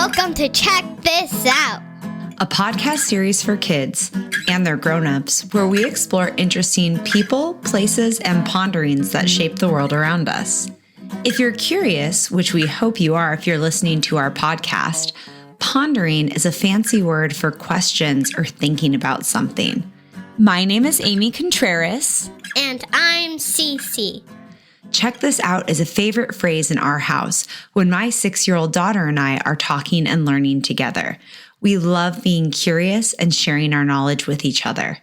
Welcome to Check This Out, a podcast series for kids and their grown-ups where we explore interesting people, places, and ponderings that shape the world around us. If you're curious, which we hope you are if you're listening to our podcast, pondering is a fancy word for questions or thinking about something. My name is Amy Contreras. and I'm Cece. Check this out is a favorite phrase in our house when my 6-year-old daughter and I are talking and learning together. We love being curious and sharing our knowledge with each other.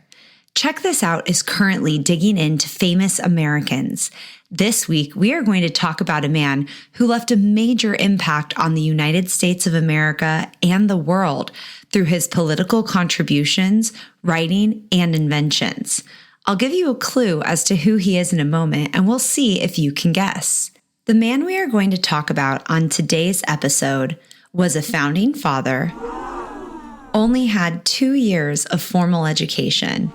Check This Out is currently digging into famous Americans. This week, we are going to talk about a man who left a major impact on the United States of America and the world through his political contributions, writing, and inventions. I'll give you a clue as to who he is in a moment, and we'll see if you can guess. The man we are going to talk about on today's episode was a founding father, only had 2 years of formal education,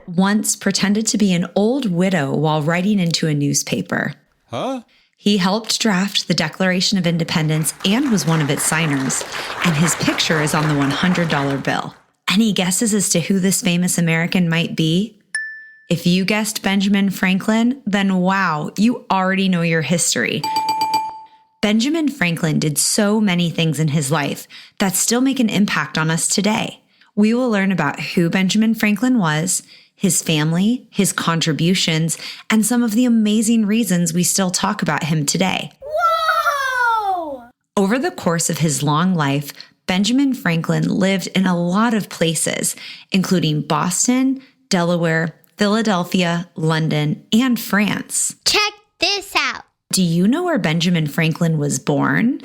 once pretended to be an old widow while writing into a newspaper. He helped draft the Declaration of Independence and was one of its signers, and his picture is on the $100 bill. Any guesses as to who this famous American might be? If you guessed Benjamin Franklin, then wow, you already know your history. Benjamin Franklin did so many things in his life that still make an impact on us today. We will learn about who Benjamin Franklin was, his family, his contributions, and some of the amazing reasons we still talk about him today. Whoa! Over the course of his long life, Benjamin Franklin lived in a lot of places, including Boston, Delaware, Philadelphia, London, and France. Check this out. Do you know where Benjamin Franklin was born?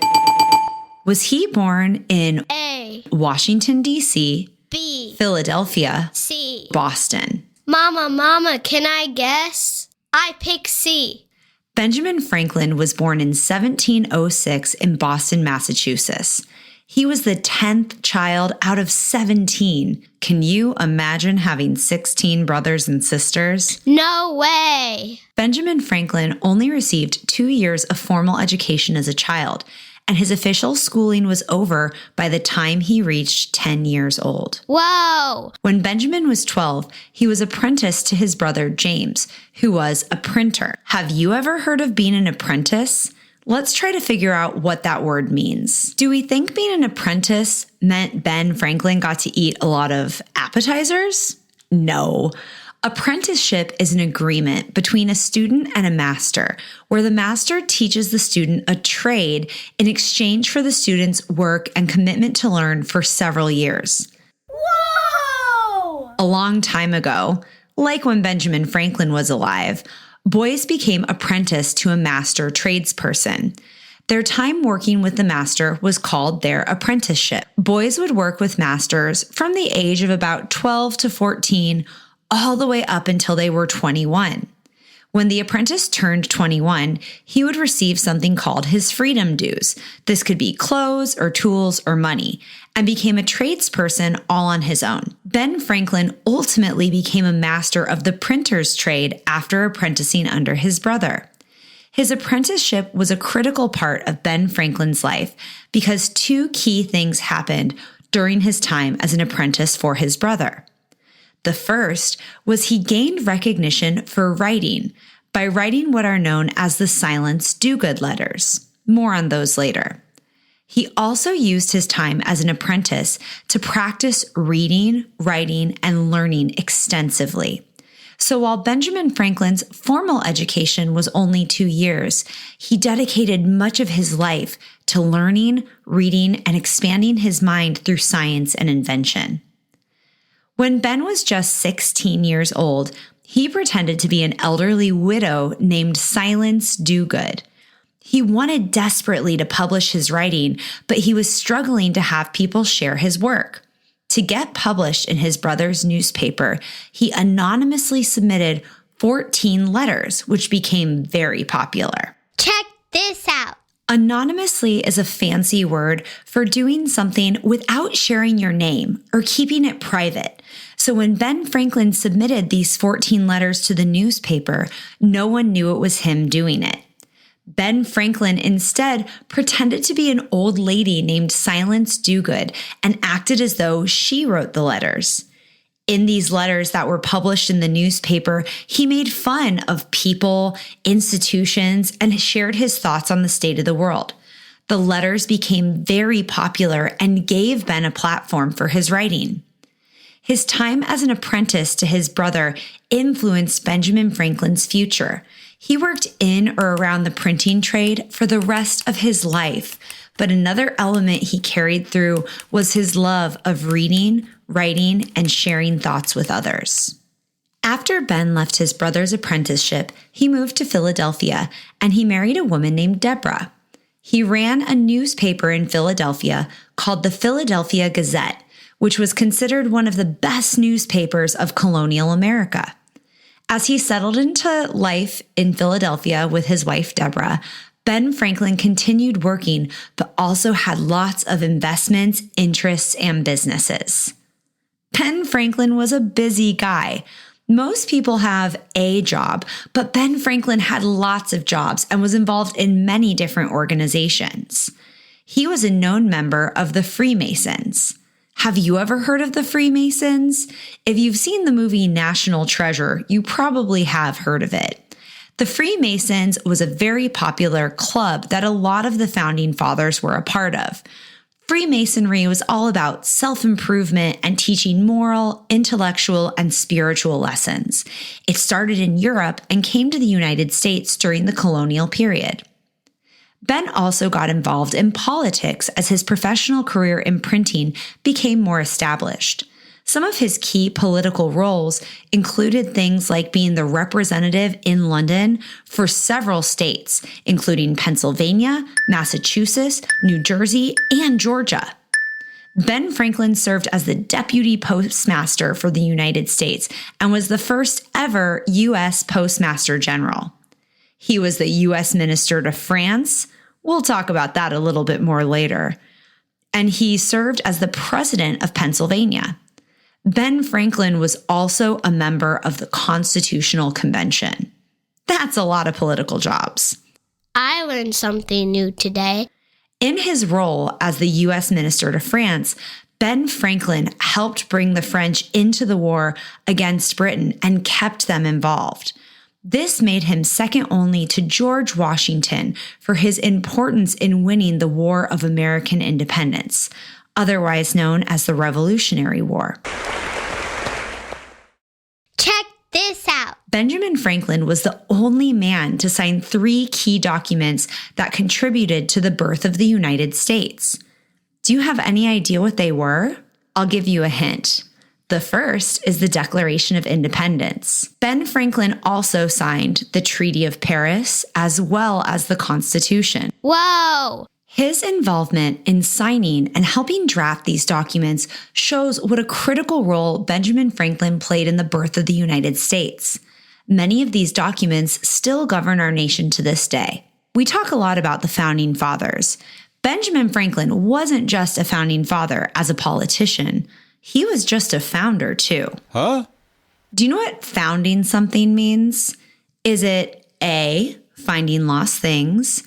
Was he born in A, Washington, D.C., B, Philadelphia, C. Boston? Mama, can I guess? I pick C. Benjamin Franklin was born in 1706 in Boston, Massachusetts. He was the 10th child out of 17. Can you imagine having 16 brothers and sisters? No way. Benjamin Franklin only received 2 years of formal education as a child, and his official schooling was over by the time he reached 10 years old. Whoa. When Benjamin was 12, he was apprenticed to his brother James, who was a printer. Have you ever heard of being an apprentice? Let's try to figure out what that word means. Do we think being an apprentice meant Ben Franklin got to eat a lot of appetizers? No. Apprenticeship is an agreement between a student and a master, where the master teaches the student a trade in exchange for the student's work and commitment to learn for several years. Whoa! A long time ago, like when Benjamin Franklin was alive, boys became apprenticed to a master tradesperson. Their time working with the master was called their apprenticeship. Boys would work with masters from the age of about 12 to 14, all the way up until they were 21. When the apprentice turned 21, he would receive something called his freedom dues. This could be clothes or tools or money, and became a tradesperson all on his own. Ben Franklin ultimately became a master of the printer's trade after apprenticing under his brother. His apprenticeship was a critical part of Ben Franklin's life because 2 key things happened during his time as an apprentice for his brother. The first was he gained recognition for writing by writing what are known as the Silence Do-Good letters. More on those later. He also used his time as an apprentice to practice reading, writing, and learning extensively. So while Benjamin Franklin's formal education was only 2 years, he dedicated much of his life to learning, reading, and expanding his mind through science and invention. When Ben was just 16 years old, he pretended to be an elderly widow named Silence Do-Good. He wanted desperately to publish his writing, but he was struggling to have people share his work. To get published in his brother's newspaper, he anonymously submitted 14 letters, which became very popular. Check this out. Anonymously is a fancy word for doing something without sharing your name or keeping it private. So when Ben Franklin submitted these 14 letters to the newspaper, no one knew it was him doing it. Ben Franklin instead pretended to be an old lady named Silence Dogood and acted as though she wrote the letters. In these letters that were published in the newspaper, he made fun of people, institutions, and shared his thoughts on the state of the world. The letters became very popular and gave Ben a platform for his writing. His time as an apprentice to his brother influenced Benjamin Franklin's future. He worked in or around the printing trade for the rest of his life, but another element he carried through was his love of reading, writing, and sharing thoughts with others. After Ben left his brother's apprenticeship, he moved to Philadelphia and he married a woman named Deborah. He ran a newspaper in Philadelphia called the Philadelphia Gazette, which was considered one of the best newspapers of colonial America. As he settled into life in Philadelphia with his wife, Deborah, Ben Franklin continued working, but also had lots of investments, interests, and businesses. Ben Franklin was a busy guy. Most people have a job, but Ben Franklin had lots of jobs and was involved in many different organizations. He was a known member of the Freemasons. Have you ever heard of the Freemasons? If you've seen the movie National Treasure, you probably have heard of it. The Freemasons was a very popular club that a lot of the founding fathers were a part of. Freemasonry was all about self-improvement and teaching moral, intellectual, and spiritual lessons. It started in Europe and came to the United States during the colonial period. Ben also got involved in politics as his professional career in printing became more established. Some of his key political roles included things like being the representative in London for several states, including Pennsylvania, Massachusetts, New Jersey, and Georgia. Ben Franklin served as the deputy postmaster for the United States and was the first ever U.S. postmaster general. He was the U.S. minister to France. We'll talk about that a little bit more later. And he served as the president of Pennsylvania. Ben Franklin was also a member of the Constitutional Convention. That's a lot of political jobs. I learned something new today. In his role as the U.S. minister to France, Ben Franklin helped bring the French into the war against Britain and kept them involved. This made him second only to George Washington for his importance in winning the War of American Independence, otherwise known as the Revolutionary War. Check this out. Benjamin Franklin was the only man to sign 3 key documents that contributed to the birth of the United States. Do you have any idea what they were? I'll give you a hint. The first is the Declaration of Independence. Ben Franklin also signed the Treaty of Paris as well as the Constitution. Whoa! His involvement in signing and helping draft these documents shows what a critical role Benjamin Franklin played in the birth of the United States. Many of these documents still govern our nation to this day. We talk a lot about the founding fathers. Benjamin Franklin wasn't just a founding father as a politician. He was just a founder, too. Huh? Do you know what founding something means? Is it A, finding lost things,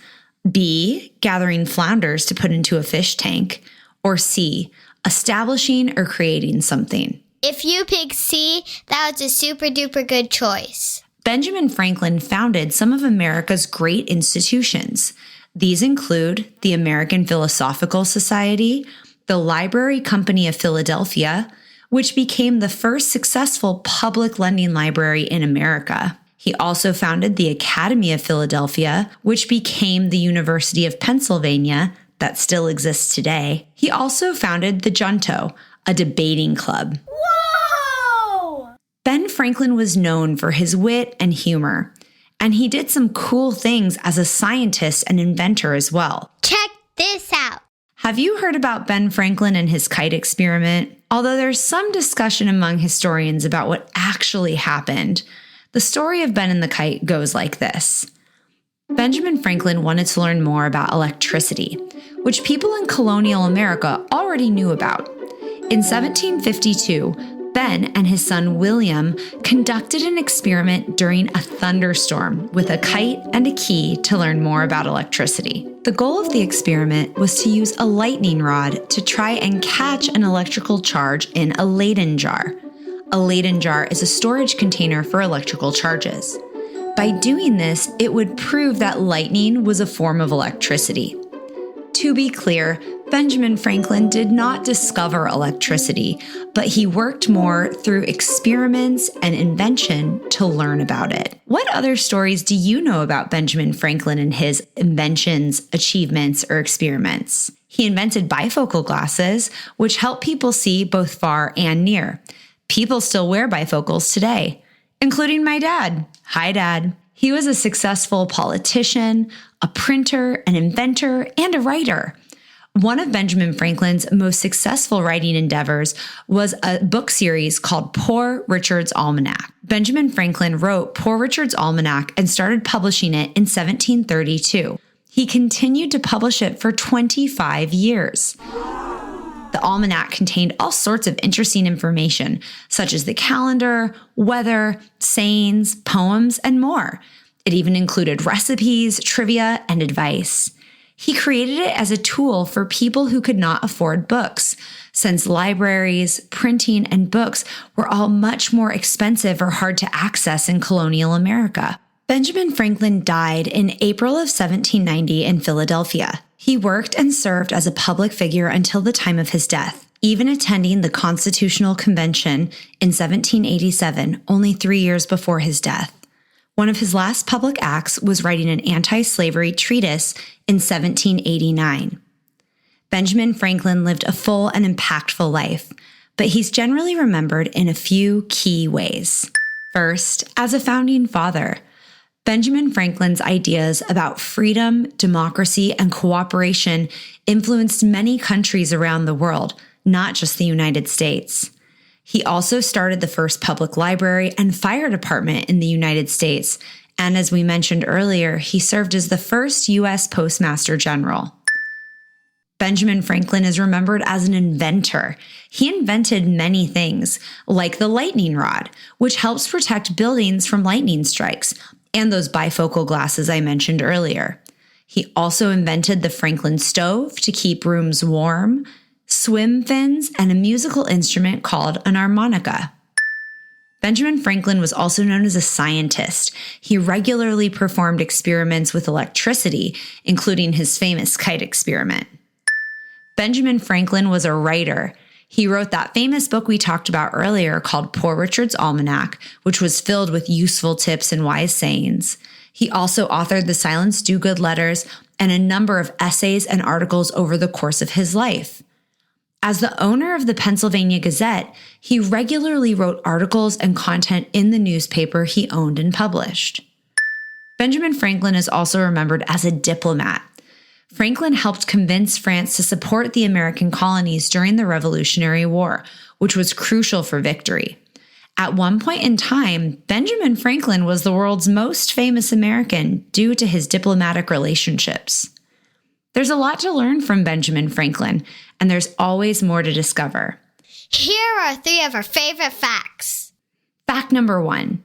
B, gathering flounders to put into a fish tank, or C, establishing or creating something? If you pick C, that was a super duper good choice. Benjamin Franklin founded some of America's great institutions. These include the American Philosophical Society, the Library Company of Philadelphia, which became the first successful public lending library in America. He also founded the Academy of Philadelphia, which became the University of Pennsylvania, that still exists today. He also founded the Junto, a debating club. Whoa! Ben Franklin was known for his wit and humor, and he did some cool things as a scientist and inventor as well. Check this out. Have you heard about Ben Franklin and his kite experiment? Although there's some discussion among historians about what actually happened, the story of Ben and the kite goes like this. Benjamin Franklin wanted to learn more about electricity, which people in colonial America already knew about. In 1752, Ben and his son William conducted an experiment during a thunderstorm with a kite and a key to learn more about electricity. The goal of the experiment was to use a lightning rod to try and catch an electrical charge in a Leyden jar. A Leyden jar is a storage container for electrical charges. By doing this, it would prove that lightning was a form of electricity. To be clear, Benjamin Franklin did not discover electricity, but he worked more through experiments and invention to learn about it. What other stories do you know about Benjamin Franklin and his inventions, achievements, or experiments? He invented bifocal glasses, which help people see both far and near. People still wear bifocals today, including my dad. Hi, Dad. He was a successful politician, a printer, an inventor, and a writer. One of Benjamin Franklin's most successful writing endeavors was a book series called Poor Richard's Almanac. Benjamin Franklin wrote Poor Richard's Almanac and started publishing it in 1732. He continued to publish it for 25 years. The almanac contained all sorts of interesting information, such as the calendar, weather, sayings, poems, and more. It even included recipes, trivia, and advice. He created it as a tool for people who could not afford books, since libraries, printing, and books were all much more expensive or hard to access in colonial America. Benjamin Franklin died in April of 1790 in Philadelphia. He worked and served as a public figure until the time of his death, even attending the Constitutional Convention in 1787, only 3 years before his death. One of his last public acts was writing an anti-slavery treatise in 1789. Benjamin Franklin lived a full and impactful life, but he's generally remembered in a few key ways. First, as a founding father, Benjamin Franklin's ideas about freedom, democracy, and cooperation influenced many countries around the world, not just the United States. He also started the first public library and fire department in the United States, and as we mentioned earlier, he served as the first U.S. Postmaster General. Benjamin Franklin is remembered as an inventor. He invented many things, like the lightning rod, which helps protect buildings from lightning strikes, and those bifocal glasses I mentioned earlier. He also invented the Franklin stove to keep rooms warm, swim fins, and a musical instrument called an harmonica. Benjamin Franklin was also known as a scientist. He regularly performed experiments with electricity, including his famous kite experiment. Benjamin Franklin was a writer. He wrote that famous book we talked about earlier called Poor Richard's Almanac, which was filled with useful tips and wise sayings. He also authored the Silence Do Good letters and a number of essays and articles over the course of his life. As the owner of the Pennsylvania Gazette, he regularly wrote articles and content in the newspaper he owned and published. Benjamin Franklin is also remembered as a diplomat. Franklin helped convince France to support the American colonies during the Revolutionary War, which was crucial for victory. At one point in time, Benjamin Franklin was the world's most famous American due to his diplomatic relationships. There's a lot to learn from Benjamin Franklin, and there's always more to discover. Here are 3 of our favorite facts. Fact number 1.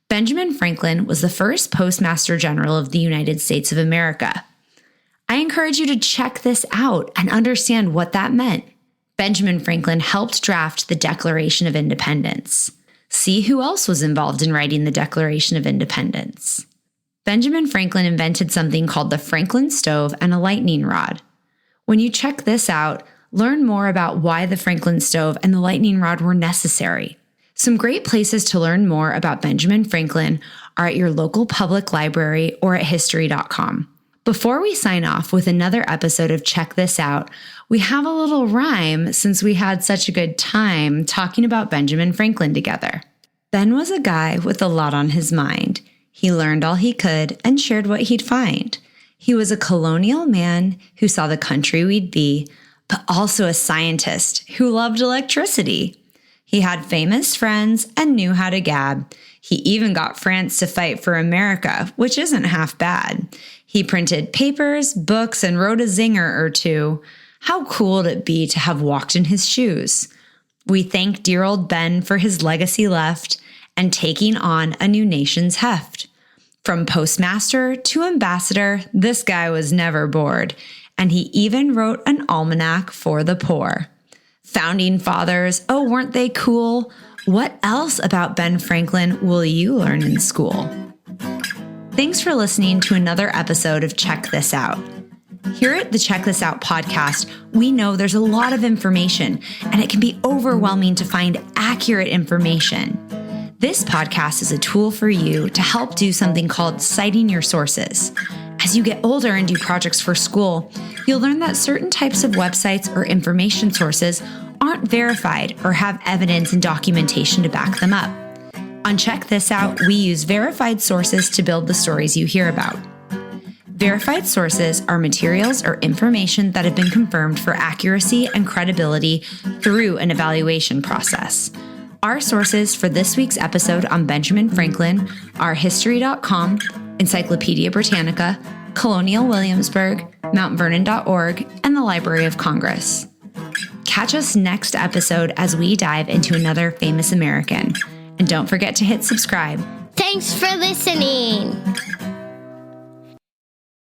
Benjamin Franklin was the first Postmaster General of the United States of America. I encourage you to check this out and understand what that meant. Benjamin Franklin helped draft the Declaration of Independence. See who else was involved in writing the Declaration of Independence. Benjamin Franklin invented something called the Franklin stove and a lightning rod. When you check this out, learn more about why the Franklin stove and the lightning rod were necessary. Some great places to learn more about Benjamin Franklin are at your local public library or at history.com. Before we sign off with another episode of Check This Out, we have a little rhyme since we had such a good time talking about Benjamin Franklin together. Ben was a guy with a lot on his mind. He learned all he could and shared what he'd find. He was a colonial man who saw the country we'd be, but also a scientist who loved electricity. He had famous friends and knew how to gab. He even got France to fight for America, which isn't half bad. He printed papers, books, and wrote a zinger or two. How cool would it be to have walked in his shoes? We thank dear old Ben for his legacy left and taking on a new nation's heft. From postmaster to ambassador, this guy was never bored, and he even wrote an almanac for the poor. Founding fathers, oh, weren't they cool? What else about Ben Franklin will you learn in school? Thanks for listening to another episode of Check This Out. Here at the Check This Out podcast, we know there's a lot of information, and it can be overwhelming to find accurate information. This podcast is a tool for you to help do something called citing your sources. As you get older and do projects for school, you'll learn that certain types of websites or information sources aren't verified or have evidence and documentation to back them up. On Check This Out, we use verified sources to build the stories you hear about. Verified sources are materials or information that have been confirmed for accuracy and credibility through an evaluation process. Our sources for this week's episode on Benjamin Franklin are History.com, Encyclopedia Britannica, Colonial Williamsburg, MountVernon.org, and the Library of Congress. Catch us next episode as we dive into another famous American. And don't forget to hit subscribe. Thanks for listening.